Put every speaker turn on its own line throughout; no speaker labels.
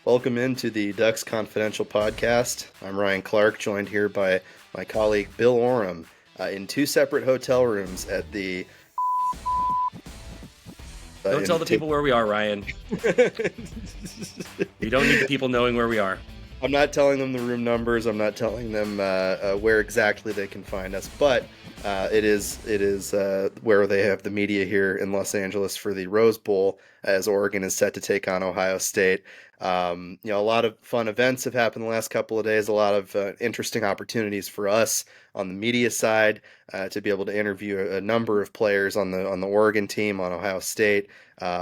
Welcome into the Ducks Confidential podcast. I'm Ryan Clarke, joined here by my colleague Bill Oram in two separate hotel rooms at the.
Don't tell the people where we are, Ryan. You don't need the people knowing where we are.
I'm not telling them the room numbers. I'm not telling them where exactly they can find us, but it is where they have the media here in Los Angeles for the Rose Bowl, as Oregon is set to take on Ohio State. A lot of fun events have happened the last couple of days. A lot of interesting opportunities for us on the media side to be able to interview a number of players on the Oregon team, on Ohio State,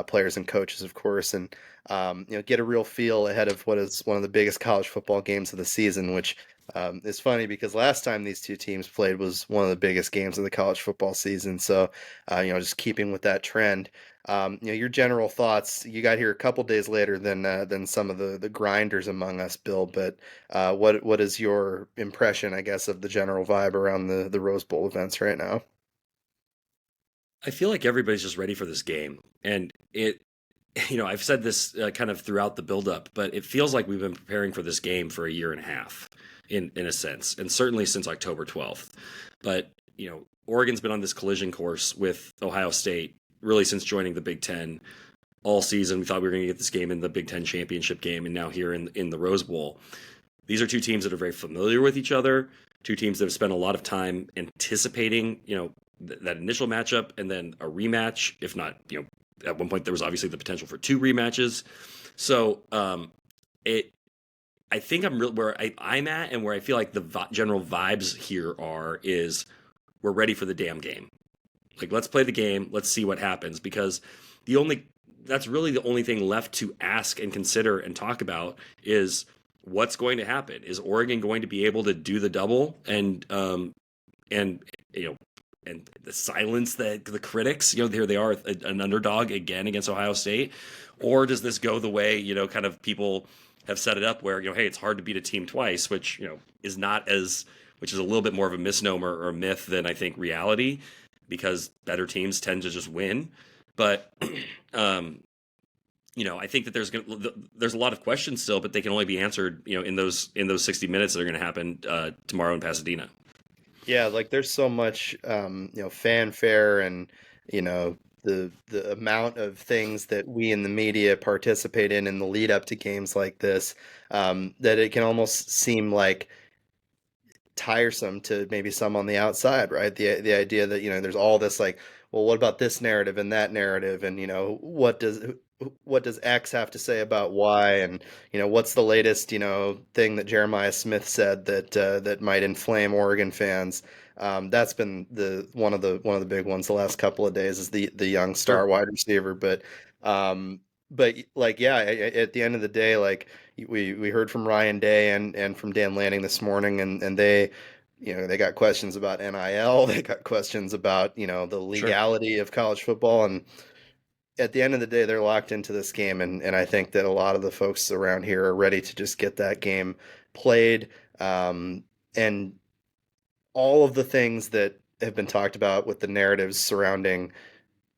players and coaches, of course, and get a real feel ahead of what is one of the biggest college football games of the season, which is funny because last time these two teams played was one of the biggest games of the college football season. So, just keeping with that trend, your general thoughts. You got here a couple days later than some of the grinders among us, Bill. But what is your impression, I guess, of the general vibe around the Rose Bowl events right now?
I feel like everybody's just ready for this game. And I've said this kind of throughout the buildup, but it feels like we've been preparing for this game for a year and a half in a sense, and certainly since October 12th. But, Oregon's been on this collision course with Ohio State really since joining the Big Ten all season. We thought we were going to get this game in the Big Ten championship game, and now here in the Rose Bowl. These are two teams that are very familiar with each other, two teams that have spent a lot of time anticipating, that initial matchup and then a rematch, if not, at one point there was obviously the potential for two rematches. So I think where I'm at, and where I feel like the general vibes here is we're ready for the damn game. Like, let's play the game. Let's see what happens, because that's really the only thing left to ask and consider and talk about is what's going to happen. Is Oregon going to be able to do the double and silence the critics? Here they are, an underdog again against Ohio State, or does this go the way kind of people have set it up, where hey, it's hard to beat a team twice, which is a little bit more of a misnomer or a myth than I think reality, because better teams tend to just win. But I think that there's a lot of questions still, but they can only be answered in those 60 minutes that are going to happen tomorrow in Pasadena.
Yeah, like there's so much fanfare and the amount of things that we in the media participate in the lead up to games like this, that it can almost seem like tiresome to maybe some on the outside, right? The idea that there's all this like, well, what about this narrative and that narrative, and what does X have to say about Y, and what's the latest thing that Jeremiah Smith said that might inflame Oregon fans. That's been the one of the big ones the last couple of days, is the young star
Sure.
wide receiver. But like, yeah, at the end of the day, like we heard from Ryan Day and from Dan Lanning this morning, and they got questions about NIL, they got questions about the
Sure.
legality of college football, and at the end of the day, they're locked into this game, and I think that a lot of the folks around here are ready to just get that game played. And all of the things that have been talked about with the narratives surrounding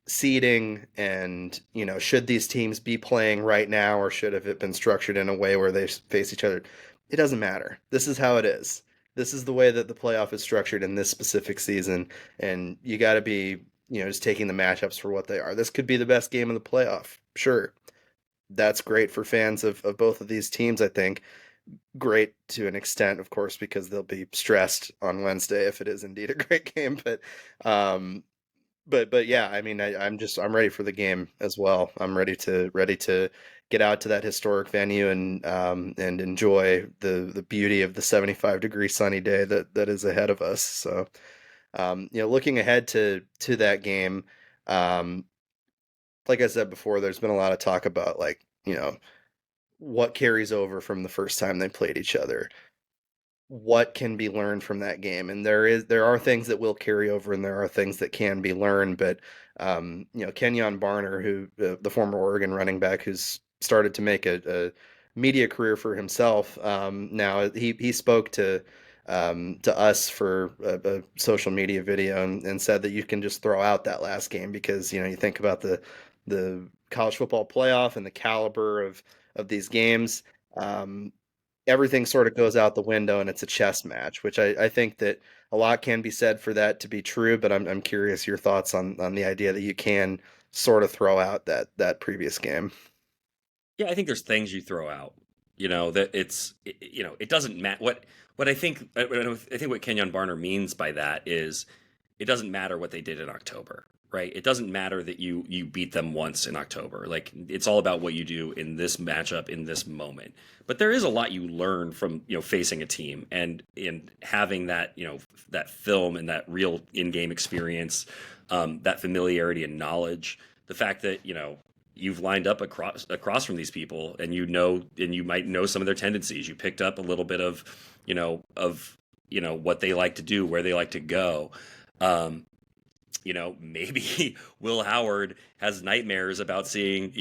seeding, and should these teams be playing right now, or should have it been structured in a way where they face each other, it doesn't matter. This is how it is. This is the way that the playoff is structured in this specific season, and you got to be just taking the matchups for what they are. This could be the best game of the playoff, sure. That's great for fans of both of these teams, I think. Great to an extent, of course, because they'll be stressed on Wednesday if it is indeed a great game. Um, but yeah, I mean, I'm ready for the game as well. I'm ready to get out to that historic venue and enjoy the beauty of the 75-degree sunny day that is ahead of us. So, looking ahead to that game, um, like I said before, there's been a lot of talk about, like, what carries over from the first time they played each other, what can be learned from that game. And there are things that will carry over, and there are things that can be learned. But Kenyon Barner, who the former Oregon running back, who's started to make a media career for himself, now he spoke to us for a social media video, and said that you can just throw out that last game, because you think about the college football playoff and the caliber of these games. um, everything sort of goes out the window and it's a chess match, which I think that a lot can be said for that to be true, but I'm curious your thoughts on the idea that you can sort of throw out that previous game.
Yeah, I think there's things you throw out. That it doesn't matter what I think what Kenyon Barner means by that is it doesn't matter what they did in October, right? It doesn't matter that you beat them once in October. Like it's all about what you do in this matchup in this moment. But there is a lot you learn from, facing a team and in having that, that film and that real in-game experience, that familiarity and knowledge. The fact that, you've lined up across from these people and you might know some of their tendencies. You picked up a little bit of, what they like to do, where they like to go. Um, maybe Will Howard has nightmares about seeing,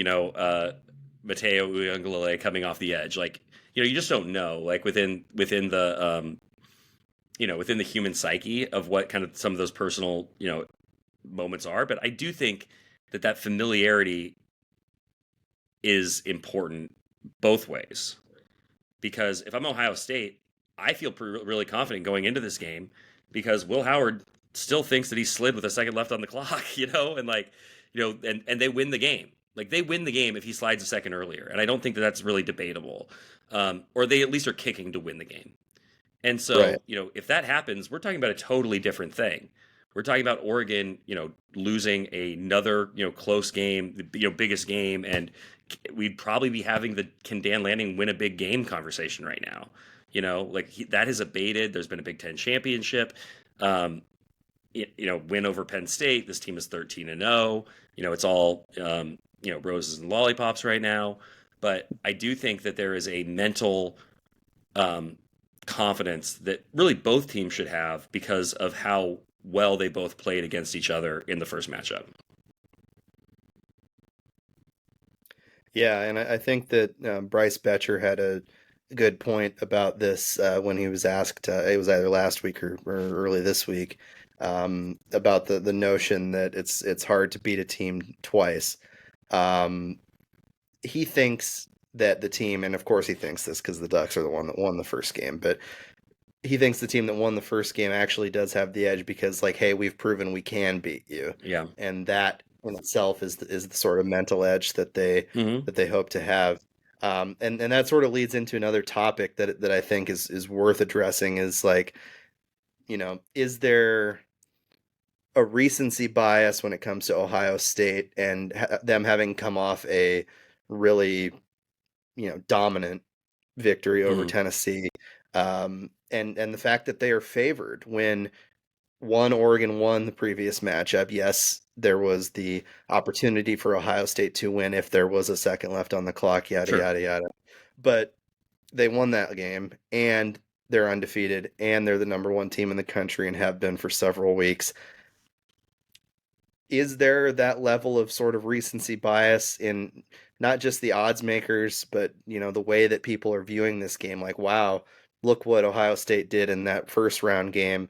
Mateo Uiagalelei coming off the edge. Like, you just don't know. Like within the within the human psyche of what kind of some of those personal, moments are. But I do think that familiarity is important both ways. Because if I'm Ohio State, I feel really confident going into this game because Will Howard still thinks that he slid with a second left on the clock, and like, and they win the game. Like they win the game if he slides a second earlier, and I don't think that that's really debatable. Or they at least are kicking to win the game. And
Right.
so, if that happens, we're talking about a totally different thing. We're talking about Oregon, losing another, close game, biggest game, and we'd probably be having the can Dan Lanning win a big game conversation right now. Like that has abated. There's been a Big Ten championship, um, win over Penn State. This team is 13-0. It's all roses and lollipops right now. But I do think that there is a mental um, confidence that really both teams should have because of how well they both played against each other in the first matchup.
Yeah, and I think that Bryce Betcher had a good point about this when he was asked, it was either last week or early this week, about the notion that it's hard to beat a team twice. Um, he thinks that the team, and of course he thinks this because the Ducks are the one that won the first game, but he thinks the team that won the first game actually does have the edge because, like, hey, we've proven we can beat you,
Yeah.
and that in itself is the sort of mental edge
Hmm.
that they hope to have. And that sort of leads into another topic that I think is worth addressing is like, is there a recency bias when it comes to Ohio State and them having come off a really, dominant victory over
Hmm.
Tennessee, and the fact that they are favored when Oregon won the previous matchup. Yes, there was the opportunity for Ohio State to win if there was a second left on the clock, yada
Sure.
yada yada. But they won that game and they're undefeated and they're the number one team in the country and have been for several weeks. Is there that level of sort of recency bias in not just the odds makers, but the way that people are viewing this game? Like, wow, look what Ohio State did in that first round game.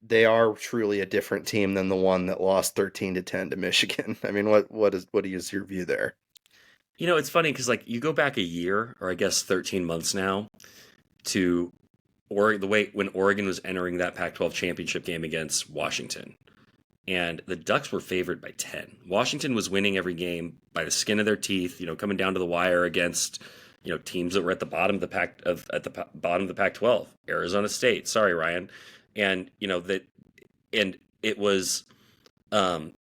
They are truly a different team than the one that lost 13-10 to Michigan. I mean, what is your view there?
It's funny because like you go back a year or I guess 13 months now to the way when Oregon was entering that Pac-12 championship game against Washington. And the Ducks were favored by 10. Washington was winning every game by the skin of their teeth, coming down to the wire against, teams that were at the bottom of the bottom of the Pac-12. Arizona State, sorry Ryan. And, and it was um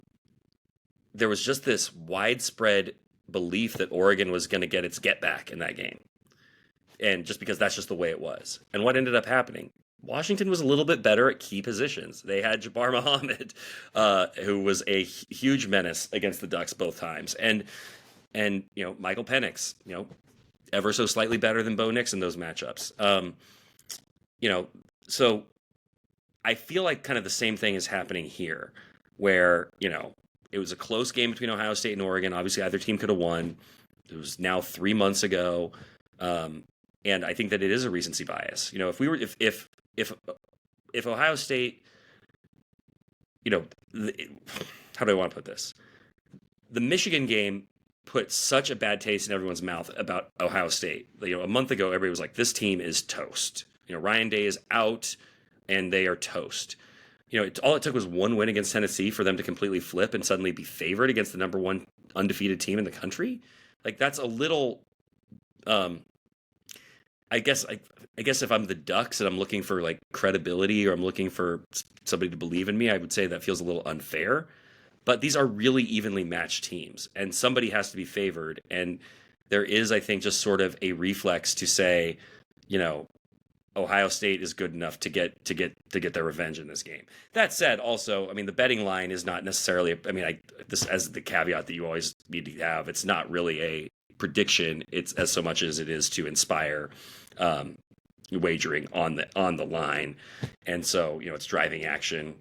there was just this widespread belief that Oregon was going to get its get back in that game. And just because that's just the way it was. And what ended up happening? Washington was a little bit better at key positions. They had Jabar Muhammad, who was a huge menace against the Ducks both times, and Michael Penix, ever so slightly better than Bo Nix in those matchups. You know, so I feel like kind of the same thing is happening here, where it was a close game between Ohio State and Oregon. Obviously, either team could have won. It was now 3 months ago. Um, and I think that it is a recency bias. If we were if Ohio State, you know, the, how do I want to put this? The Michigan game put such a bad taste in everyone's mouth about Ohio State. A month ago, everybody was like, "This team is toast." Ryan Day is out, and they are toast. All it took was one win against Tennessee for them to completely flip and suddenly be favored against the number one undefeated team in the country. Like that's a little. Um, I guess I guess if I'm the Ducks and I'm looking for like credibility or I'm looking for somebody to believe in me, I would say that feels a little unfair. But these are really evenly matched teams, and somebody has to be favored. And there is, I think, just sort of a reflex to say, you know, Ohio State is good enough to get their revenge in this game. That said, also, I mean, the betting line is not necessarily. I mean, this as the caveat that you always need to have. It's not really a prediction. It's as so much as it is to inspire um, wagering on the line, and so it's driving action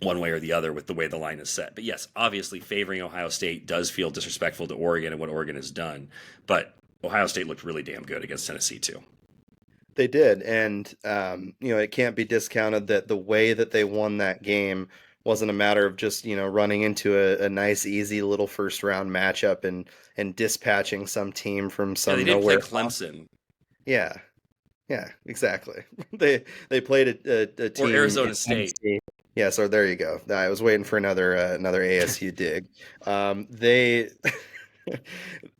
one way or the other with the way the line is set. But yes, obviously favoring Ohio State does feel disrespectful to Oregon and what Oregon has done. But Ohio State looked really damn good against Tennessee too.
They did, and it can't be discounted that the way that they won that game wasn't a matter of just running into a nice, easy little first round matchup and dispatching some team from
Yeah, they
some
didn't play
nowhere.
Clemson
Yeah, yeah, exactly. They played a
or
team in
Arizona State.
Tennessee. Yeah, so there you go. I was waiting for another ASU dig. They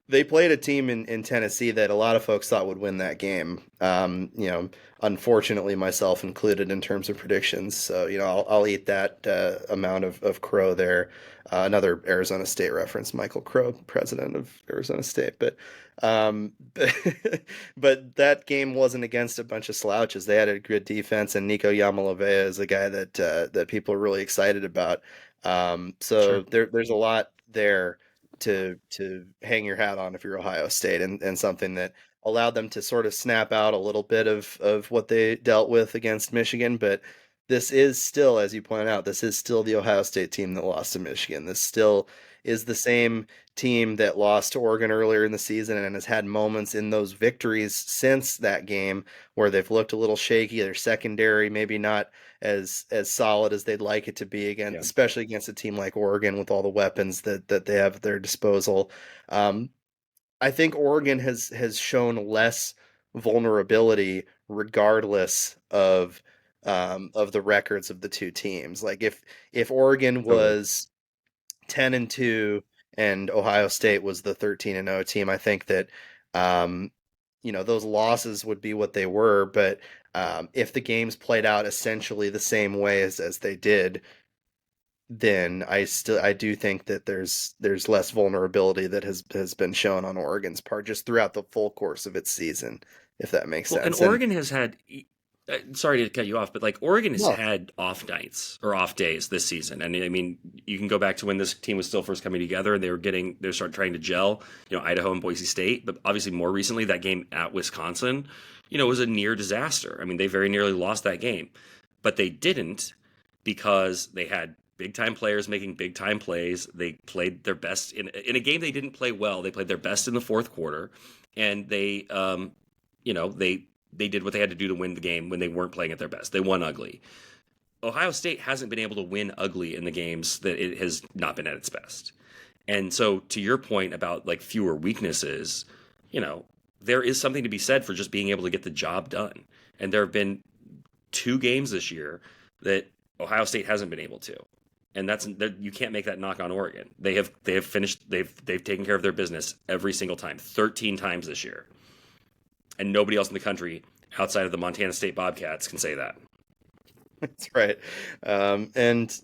they played a team in Tennessee that a lot of folks thought would win that game. Unfortunately, myself included in terms of predictions. So I'll eat that amount of crow there. Another Arizona State reference, Michael Crow, president of Arizona State, um, but that game wasn't against a bunch of slouches. They had a good defense, and Nico Yamalevea is a guy that people are really excited about. So
Sure.
there's a lot there to hang your hat on if you're Ohio State, and something that allowed them to sort of snap out a little bit of what they dealt with against Michigan. But this is still, as you point out, this is still the Ohio State team that lost to Michigan. This still is the same team that lost to Oregon earlier in the season and has had moments in those victories since that game where they've looked a little shaky. Their secondary maybe not as solid as they'd like it to be again,
Yeah.
especially against a team like Oregon with all the weapons that they have at their disposal. Um, I think Oregon has shown less vulnerability regardless of the records of the two teams. Like if Oregon
Totally.
was 10-2 and Ohio State was the 13-0 team, I think that um, those losses would be what they were. But if the games played out essentially the same way as they did, then I do think that there's less vulnerability that has been shown on Oregon's part just throughout the full course of its season, if that makes
Well, and
sense. And
Oregon has had. Sorry to cut you off, but like Oregon has
no,
had off nights or off days this season, and I mean, you can go back to when this team was still first coming together, and they started trying to gel. Idaho and Boise State, but obviously more recently, that game at Wisconsin, was a near disaster. I mean, they very nearly lost that game, but they didn't because they had big time players making big time plays. They played their best in a game they didn't play well. They played their best in the fourth quarter, and they did what they had to do to win the game when they weren't playing at their best. They won ugly. Ohio State hasn't been able to win ugly in the games that it has not been at its best. And so to your point about like fewer weaknesses, you know, there is something to be said for just being able to get the job done. And there have been two games this year that Ohio State hasn't been able to. And you can't make that knock on Oregon. They have finished they've taken care of their business every single time, 13 times this year. And nobody else in the country outside of the Montana State Bobcats can say that.
that's right. And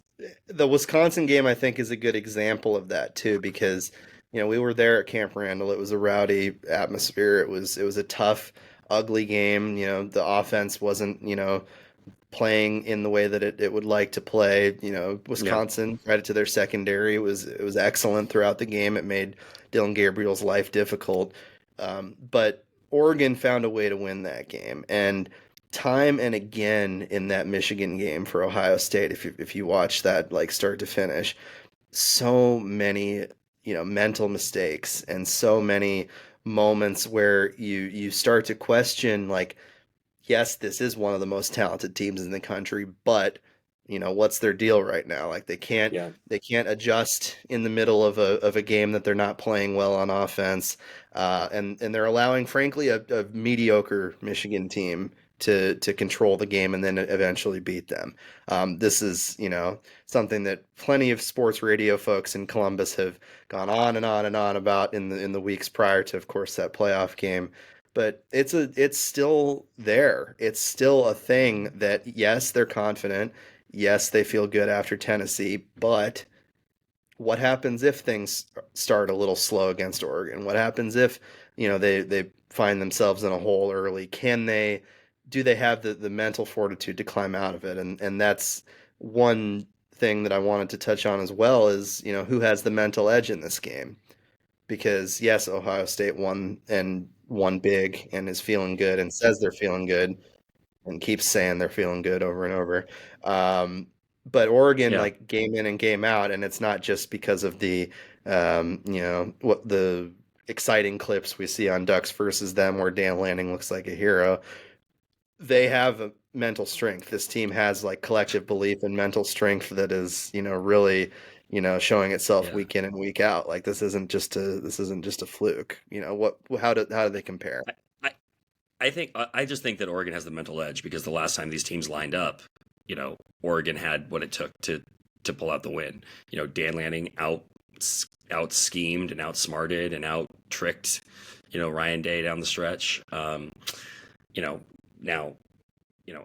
the Wisconsin game, I think, is a good example of that too, because we were there at Camp Randall. It was a rowdy atmosphere. It was a tough, ugly game. The offense wasn't playing in the way that it would like to play.
Yeah.
Wisconsin, credit to their secondary, it was excellent throughout the game. It made Dylan Gabriel's life difficult. But Oregon found a way to win that game. And time and again in that Michigan game for Ohio State, if you watch that like start to finish, so many, mental mistakes and so many moments where you start to question like, yes, this is one of the most talented teams in the country, but what's their deal right now? Like
Yeah.
they can't adjust in the middle of a game that they're not playing well on offense, and they're allowing, frankly, a mediocre Michigan team to control the game and then eventually beat them. This is something that plenty of sports radio folks in Columbus have gone on and on and on about in the weeks prior to, of course, that playoff game. But it's still there. It's still a thing that, yes, they're confident. Yes, they feel good after Tennessee, but what happens if things start a little slow against Oregon? What happens if, they find themselves in a hole early? Do they have the mental fortitude to climb out of it? And that's one thing that I wanted to touch on as well is, who has the mental edge in this game? Because yes, Ohio State won big and is feeling good and says they're feeling good and keeps saying they're feeling good over and over. Um, but Oregon,
Yeah.
like, game in and game out, and it's not just because of what the exciting clips we see on Ducks versus them where Dan Lanning looks like a hero. They have a mental strength. This team has like collective belief and mental strength that is, really, showing itself
Yeah.
week in and week out. Like this isn't just a fluke. How do they compare?
I, I, I just think that Oregon has the mental edge because the last time these teams lined up, Oregon had what it took to pull out the win. Dan Lanning out schemed and outsmarted and out tricked, Ryan Day down the stretch. You know, now,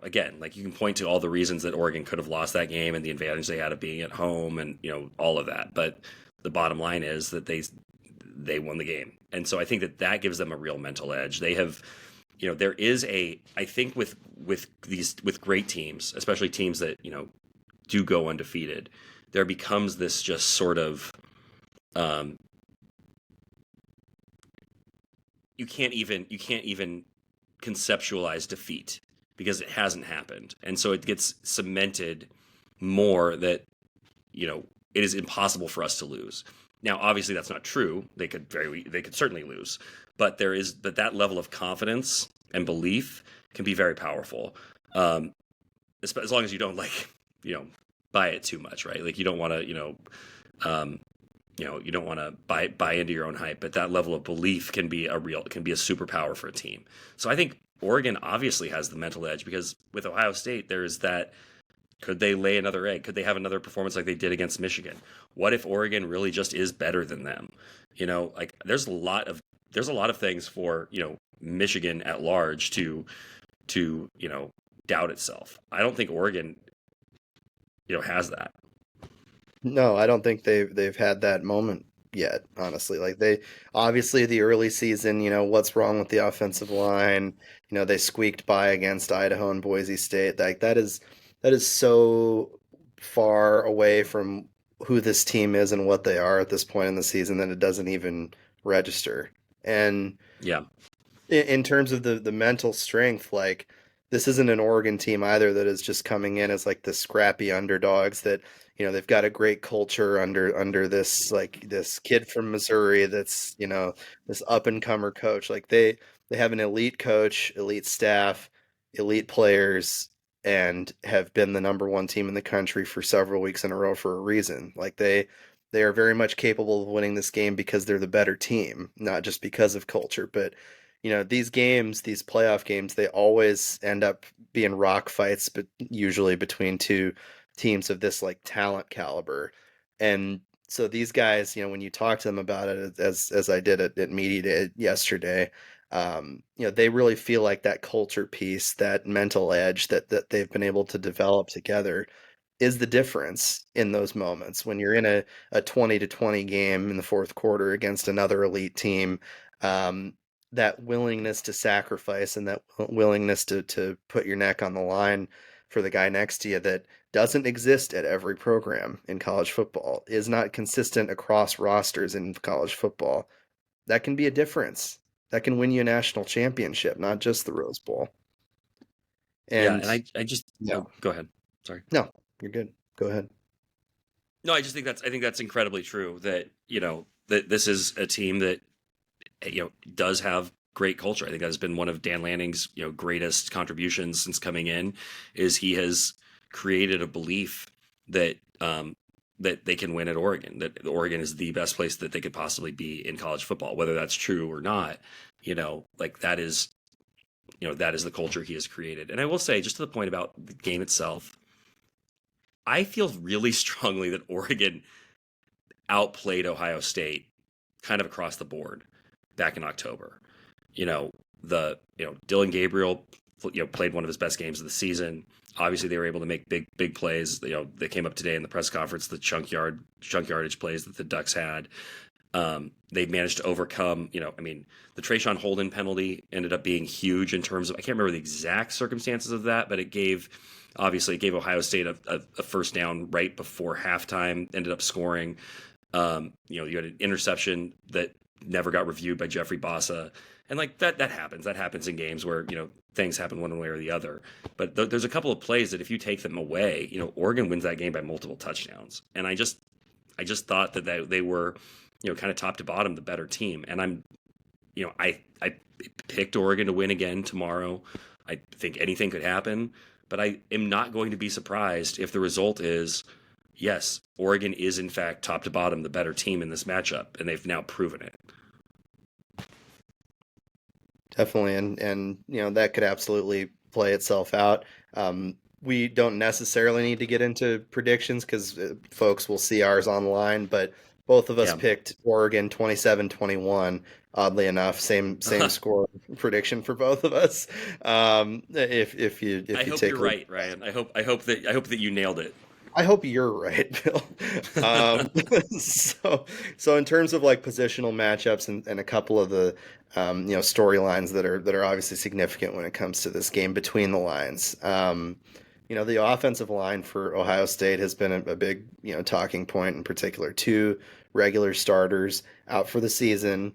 again, like you can point to all the reasons that Oregon could have lost that game and the advantage they had of being at home and all of that, but the bottom line is that they won the game, and so I think that gives them a real mental edge. They have, there is I think with great teams, especially teams that do go undefeated, there becomes this just sort of um, you can't even conceptualize defeat because it hasn't happened, and so it gets cemented more that it is impossible for us to lose. Now, obviously, that's not true. They could certainly lose, but that level of confidence and belief can be very powerful, um, as long as you don't you know buy it too much, right? Like you don't want to um, you don't want to buy into your own hype, but that level of belief can be a superpower for a team. So I think Oregon obviously has the mental edge because with Ohio State there is that. Could they lay another egg? Could they have another performance like they did against Michigan? What if Oregon really just is better than them? Like there's a lot of things for Michigan at large to doubt itself. I don't think Oregon has that.
No, I don't think they've had that moment yet, honestly. Like they obviously the early season, what's wrong with the offensive line? They squeaked by against Idaho and Boise State. Like that is so far away from who this team is and what they are at this point in the season that it doesn't even register. And
Yeah,
in terms of the mental strength, like this isn't an Oregon team either that is just coming in as like the scrappy underdogs that they've got a great culture under this kid from Missouri that's this up and comer coach. Like they have an elite coach, elite staff, elite players, and have been the number one team in the country for several weeks in a row for a reason. Like they are very much capable of winning this game because they're the better team, not just because of culture. But these games, these playoff games, they always end up being rock fights, but usually between two teams of this like talent caliber. And so these guys, when you talk to them about it, as I did at media day yesterday, they really feel like that culture piece, that mental edge that they've been able to develop together is the difference in those moments when you're in a 20-20 game in the fourth quarter against another elite team. Um, that willingness to sacrifice and that willingness to put your neck on the line for the guy next to you that doesn't exist at every program in college football, is not consistent across rosters in college football. That can be a difference. That can win you a national championship, not just the Rose Bowl.
yeah,
And
and I just
yeah,
go ahead. Sorry.
no, you're good. Go ahead.
No, I think that's incredibly true. That that this is a team that does have great culture. I think that has been one of Dan Lanning's greatest contributions since coming in, is he has created a belief that that they can win at Oregon, that Oregon is the best place that they could possibly be in college football. Whether that's true or not, like that is, that is the culture he has created. And I will say, just to the point about the game itself, I feel really strongly that Oregon outplayed Ohio State kind of across the board back in October. Dylan Gabriel, played one of his best games of the season. Obviously, they were able to make big plays. They came up today in the press conference, the chunk yardage plays that the Ducks had. They managed to overcome, the Trayshawn Holden penalty ended up being huge in terms of, I can't remember the exact circumstances of that, but it gave Ohio State a first down right before halftime, ended up scoring. You had an interception that never got reviewed by Jeffrey Bassa. And like that happens. That happens in games where, things happen one way or the other. But there's a couple of plays that if you take them away, Oregon wins that game by multiple touchdowns. And I just thought that they were, kind of top to bottom, the better team. And I picked Oregon to win again tomorrow. I think anything could happen, but I am not going to be surprised if the result is, yes, Oregon is in fact top to bottom the better team in this matchup, and they've now proven it.
Definitely, and that could absolutely play itself out. We don't necessarily need to get into predictions because folks will see ours online, but both of us
Yeah.
picked Oregon 27-21. Oddly enough, same score prediction for both of us. If you
I hope
take
you're right, Ryan. I hope that you nailed it.
I hope you're right, Bill. Um, so in terms of like positional matchups and a couple of the storylines that are obviously significant when it comes to this game between the lines. The offensive line for Ohio State has been a big talking point, in particular two regular starters out for the season.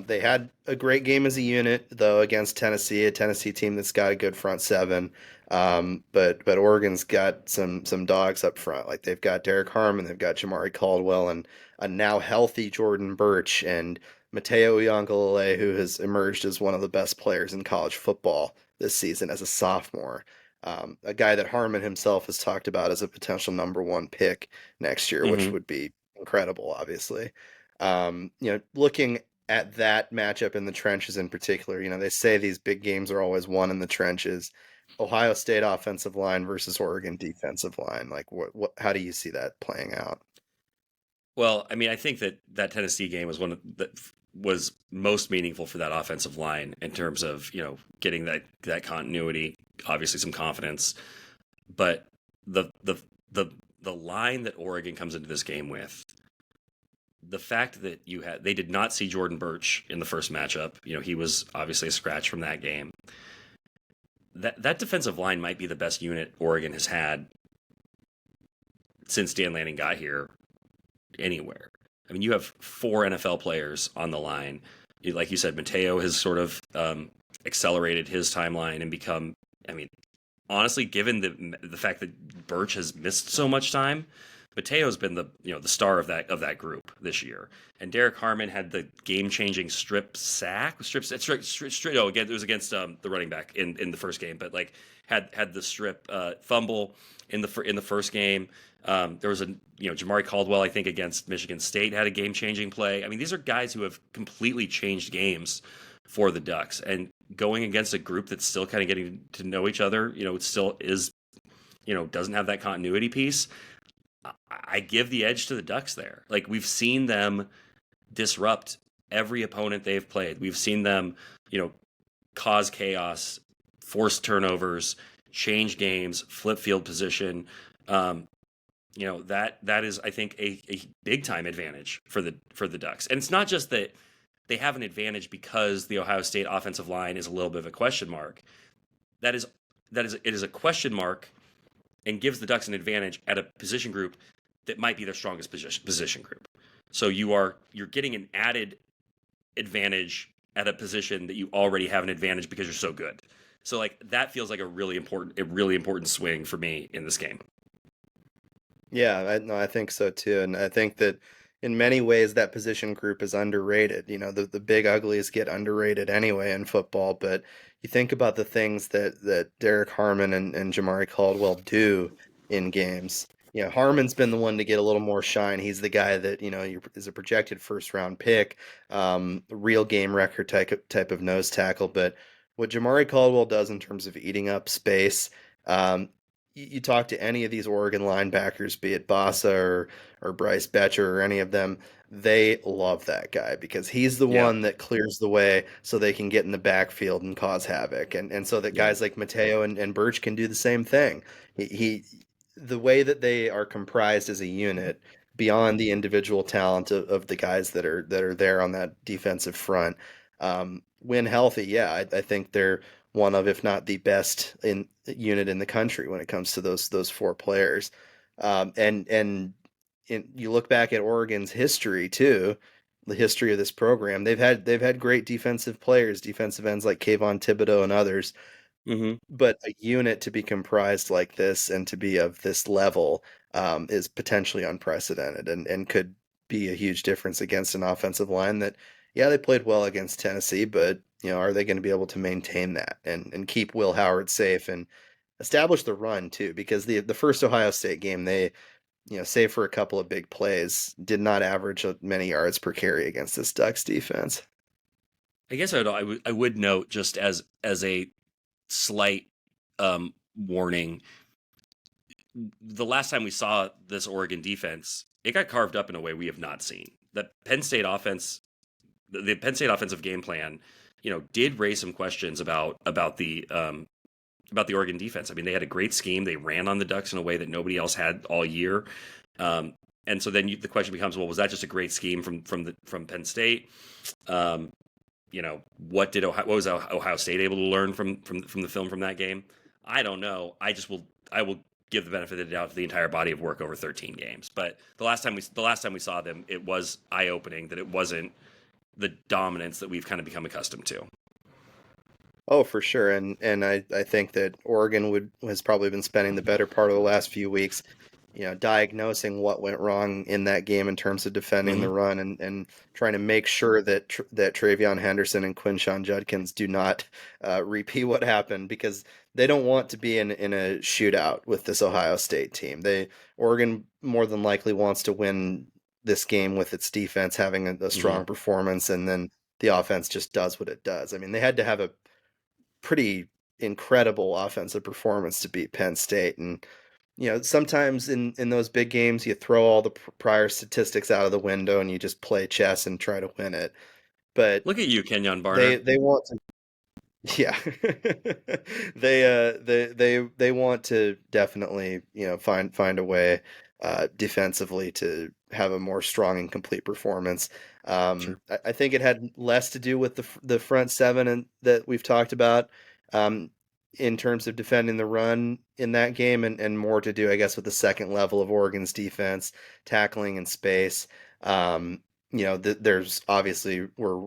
They had a great game as a unit, though, against Tennessee, a Tennessee team that's got a good front seven. But Oregon's got some dogs up front. Like they've got Derek Harmon, they've got Jamari Caldwell, and a now healthy Jordan Birch and Mateo Uiagalelei, who has emerged as one of the best players in college football this season as a sophomore. A guy that Harmon himself has talked about as a potential number one pick next year, which
Hmm.
would be incredible, obviously. Looking at that matchup in the trenches in particular, they say these big games are always won in the trenches. Ohio State offensive line versus Oregon defensive line. Like, how do you see that playing out?
Well, I think that Tennessee game was one that was most meaningful for that offensive line in terms of getting that continuity, obviously some confidence, but the the the the line that Oregon comes into this game with, the fact that they did not see Jordan Birch in the first matchup. He was obviously a scratch from that game. That defensive line might be the best unit Oregon has had since Dan Lanning got here anywhere. You have four NFL players on the line. Like you said, Mateo has sort of accelerated his timeline and become. Honestly, given the fact that Birch has missed so much time, Mateo's been the star of that group this year. And Derek Harmon had the game changing strip sack, no, again it was against the running back in the first game, but like had the strip fumble in the first game. There was Jamari Caldwell, I think, against Michigan State had a game changing play. These are guys who have completely changed games for the Ducks, and going against a group that's still kind of getting to know each other. It still is doesn't have that continuity piece. I give the edge to the Ducks there. Like, we've seen them disrupt every opponent they've played. We've seen them, cause chaos, force turnovers, change games, flip field position. That is, I think, a big time advantage for the Ducks. And it's not just that they have an advantage because the Ohio State offensive line is a little bit of a question mark. It is a question mark and gives the Ducks an advantage at a position group that might be their strongest position group. So you're getting an added advantage at a position that you already have an advantage because you're so good. So like that feels like a really important swing for me in this game.
Yeah, I think so too, and I think that in many ways that position group is underrated. You know, the big uglies get underrated anyway in football, but you think about the things that Derek Harmon and Jamari Caldwell do in games. You know, Harmon's been the one to get a little more shine. He's the guy that, is a projected first round pick, real game record type of nose tackle. But what Jamari Caldwell does in terms of eating up space, um, you talk to any of these Oregon linebackers, be it Bassa or Bryce Betcher or any of them, they love that guy because he's the
Yeah,
one that clears the way so they can get in the backfield and cause havoc. And so that
yeah,
guys like Mateo and Birch can do the same thing. He the way that they are comprised as a unit beyond the individual talent of the guys that are there on that defensive front. When healthy, yeah, I think they're one of, if not the best in unit in the country when it comes to those four players. You look back at Oregon's history too, the history of this program. They've had great defensive players, defensive ends like Kayvon Thibodeau and others,
hmm
but a unit to be comprised like this and to be of this level is potentially unprecedented and could be a huge difference against an offensive line that, yeah, they played well against Tennessee, but are they going to be able to maintain that and keep Will Howard safe and establish the run too? Because the first Ohio State game, they, save for a couple of big plays, did not average many yards per carry against this Ducks defense.
I guess I would note just as a slight warning, the last time we saw this Oregon defense, it got carved up in a way we have not seen. The Penn State offense, the Penn State offensive game plan, did raise some questions about the Oregon defense. I mean, they had a great scheme. They ran on the Ducks in a way that nobody else had all year. And so then the question becomes, well, was that just a great scheme from Penn State? Um, what was Ohio State able to learn from the film from that game? I don't know. I will give the benefit of the doubt to the entire body of work over 13 games. But the last time we saw them, it was eye opening that it wasn't the dominance that we've kind of become accustomed to.
Oh, for sure. And I think that Oregon has probably been spending the better part of the last few weeks, diagnosing what went wrong in that game in terms of defending the
hmm
run and trying to make sure that Travion Henderson and Quinshon Judkins do not repeat what happened because they don't want to be in a shootout with this Ohio State team. Oregon more than likely wants to win this game with its defense having a
hmm
strong performance, and then the offense just does what it does. I mean, they had to have a pretty incredible offensive performance to beat Penn State. And sometimes in those big games, you throw all the prior statistics out of the window and you just play chess and try to win it. But
Look at you, Kenyon
they
Barner.
they want to, yeah, they want to definitely find a way defensively to have a more strong and complete performance.
Sure.
I think it had less to do with the front seven and that we've talked about um, in terms of defending the run in that game, and more to do, I guess, with the second level of Oregon's defense, tackling in space. There's obviously were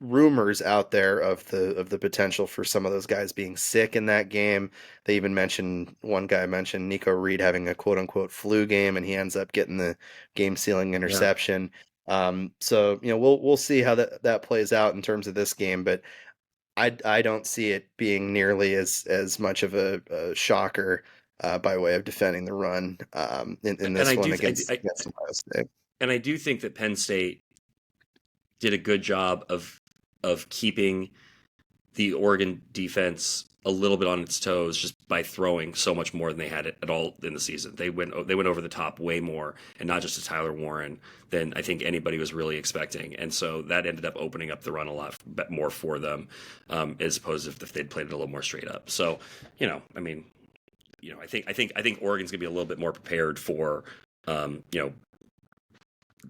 rumors out there of the potential for some of those guys being sick in that game. They even mentioned one guy mentioned Nico Reed having a quote unquote flu game, and he ends up getting the game sealing
Yeah.
interception. So we'll see how that plays out in terms of this game, but I don't see it being nearly as much of a shocker by way of defending the run in
And
this one against Ohio State.
I do think that Penn State did a good job of keeping the Oregon defense a little bit on its toes just by throwing so much more than they had at all in the season. They went over the top way more, and not just to Tyler Warren than I think anybody was really expecting. And so that ended up opening up the run a lot more for them, as opposed to if they'd played it a little more straight up. So, I mean, I think Oregon's gonna be a little bit more prepared for,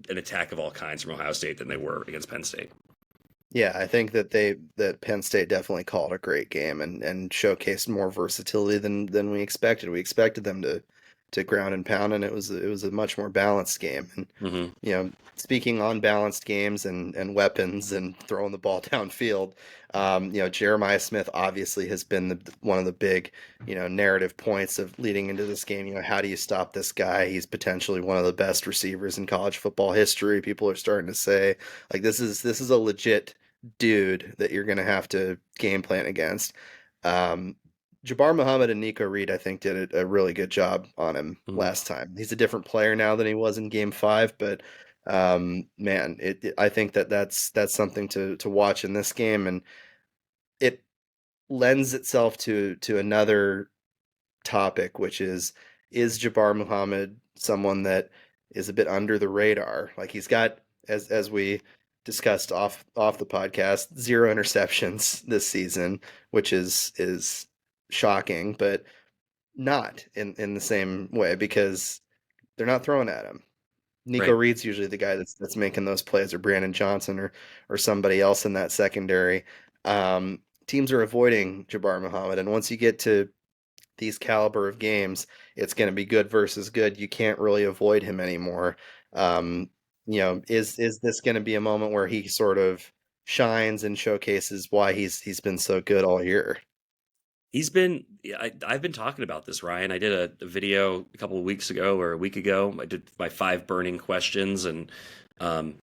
an attack of all kinds from Ohio State than they were against Penn State.
Yeah, I think that Penn State definitely called a great game and showcased more versatility than we expected. We expected them to to ground and pound, and it was a much more balanced game. And
Hmm.
speaking on balanced games and weapons and throwing the ball downfield, Jeremiah Smith obviously has been one of the big, narrative points of leading into this game. How do you stop this guy? He's potentially one of the best receivers in college football history. People are starting to say, like, this is a legit dude that you're going to have to game plan against. Um, Jabar Muhammad and Nico Reed, I think, did a really good job on him
Hmm.
last time. He's a different player now than he was in Game 5, but man, I think that's something to watch in this game, and it lends itself to another topic, which is Jabbar Muhammad someone that is a bit under the radar? Like, he's got, as we discussed off the podcast, 0 interceptions this season, which is shocking, but not in the same way because they're not throwing at him. Nico
Right.
Reed's usually the guy that's making those plays, or Brandon Johnson, or somebody else in that secondary. Teams are avoiding Jabbar Muhammad, and once you get to these caliber of games, it's going to be good versus good. You can't really avoid him anymore. Um, is this going to be a moment where he sort of shines and showcases why he's been so good all year?
He's been, I've been talking about this, Ryan. I did a video a couple of weeks ago or a week ago. I did my 5 burning questions, and um,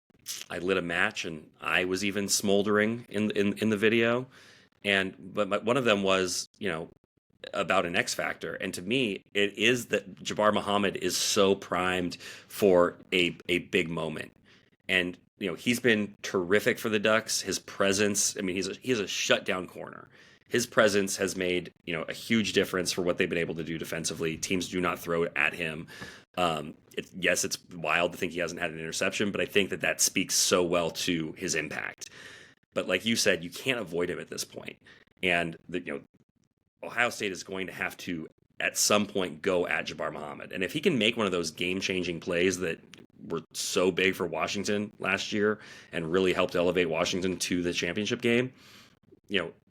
I lit a match, and I was even smoldering in the video. And one of them was, about an X factor, and to me, it is that Jabbar Muhammad is so primed for a big moment, and he's been terrific for the Ducks. His presence, I mean, he's a shutdown corner. His presence has made a huge difference for what they've been able to do defensively. Teams do not throw at him. Yes, it's wild to think he hasn't had an interception, but I think that speaks so well to his impact. But like you said, you can't avoid him at this point, and Ohio State is going to have to at some point go at Jabbar Muhammad. And if he can make one of those game-changing plays that were so big for Washington last year and really helped elevate Washington to the championship game,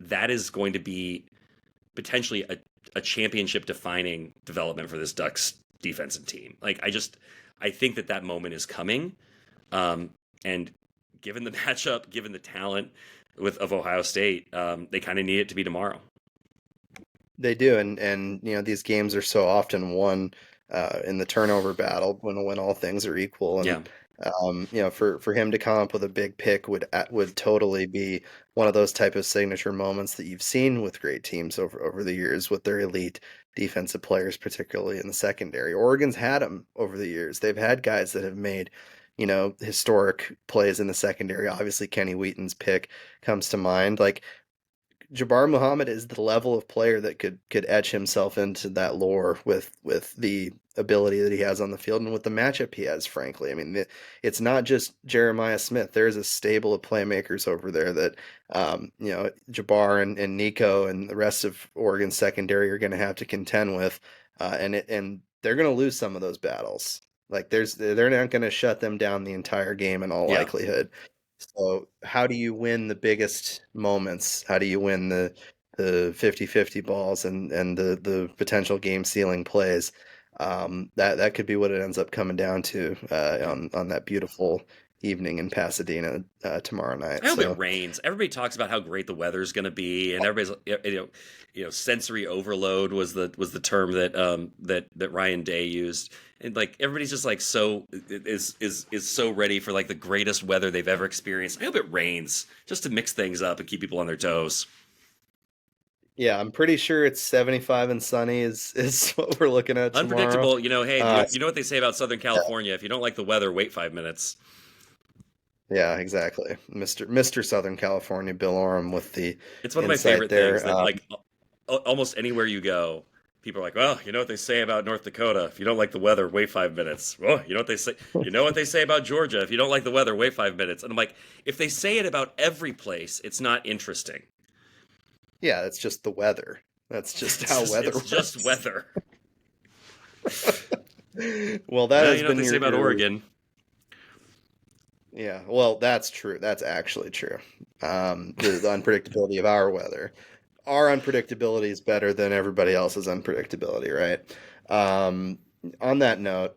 that is going to be potentially a championship defining development for this Ducks defensive team. Like, I think that moment is coming. And given the matchup, given the talent of Ohio State, they kind of need it to be tomorrow.
They do, and these games are so often won in the turnover battle when all things are equal,
Yeah.
and for him to come up with a big pick would totally be one of those type of signature moments that you've seen with great teams over the years with their elite defensive players, particularly in the secondary. Oregon's had them over the years. They've had guys that have made historic plays in the secondary. Obviously, Kenny Wheaton's pick comes to mind. Like, Jabbar Muhammad is the level of player that could etch himself into that lore with the ability that he has on the field and with the matchup he has. Frankly, I mean, it's not just Jeremiah Smith. There's a stable of playmakers over there that Jabbar and Nico and the rest of Oregon's secondary are going to have to contend with, and they're going to lose some of those battles. Like, they're not going to shut them down the entire game in all
Yeah.
likelihood. So how do you win the biggest moments? How do you win the 50-50 balls and the potential game sealing plays? That could be what it ends up coming down to
Yeah.
on that beautiful evening in Pasadena tomorrow
I
night.
hope it
So
rains. Everybody talks about how great the weather's going to be, and everybody's sensory overload was the term that Ryan Day used, and like everybody's just like is so ready for like the greatest weather they've ever experienced. I hope it rains just to mix things up and keep people on their toes.
yeah, I'm pretty sure it's 75 and sunny is what we're looking at tomorrow.
Unpredictable, hey,
Uh,
you know what they say about Southern California? If you don't like the weather, wait 5 minutes.
yeah, exactly. Mr. Southern California, Bill Oram with the
It's one of my
insight
favorite things
there.
that like almost anywhere you go, people are like, "Well, you know what they say about North Dakota? If you don't like the weather, wait 5 minutes." Well, you know what they say. You know what they say about Georgia? If you don't like the weather, wait 5 minutes. And I'm like, if they say it about every place, it's not interesting.
Yeah, it's just the weather. That's just how weather
It's just
works.
weather.
Well, that
Well,
has
you know what
been
they say about
your
Oregon.
yeah. Well, that's true. That's actually true. The unpredictability of our weather. Our unpredictability is better than everybody else's unpredictability, right? On that note,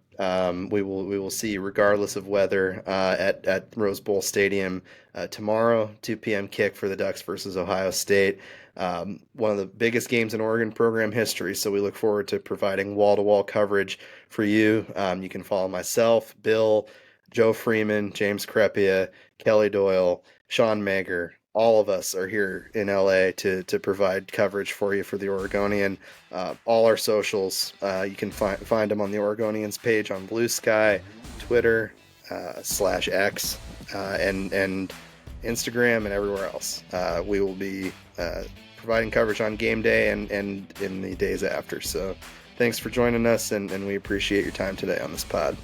we will see you regardless of weather at Rose Bowl Stadium tomorrow, 2 p.m. kick for the Ducks versus Ohio State. One of the biggest games in Oregon program history, so we look forward to providing wall-to-wall coverage for you. You can follow myself, Bill, Joe Freeman, James Crepia, Kelly Doyle, Sean Mager. All of us are here in LA to provide coverage for you for the Oregonian. All our socials, you can find them on the Oregonians page on Blue Sky, Twitter, /X, and Instagram and everywhere else. We will be providing coverage on game day and in the days after. So thanks for joining us, and we appreciate your time today on this pod.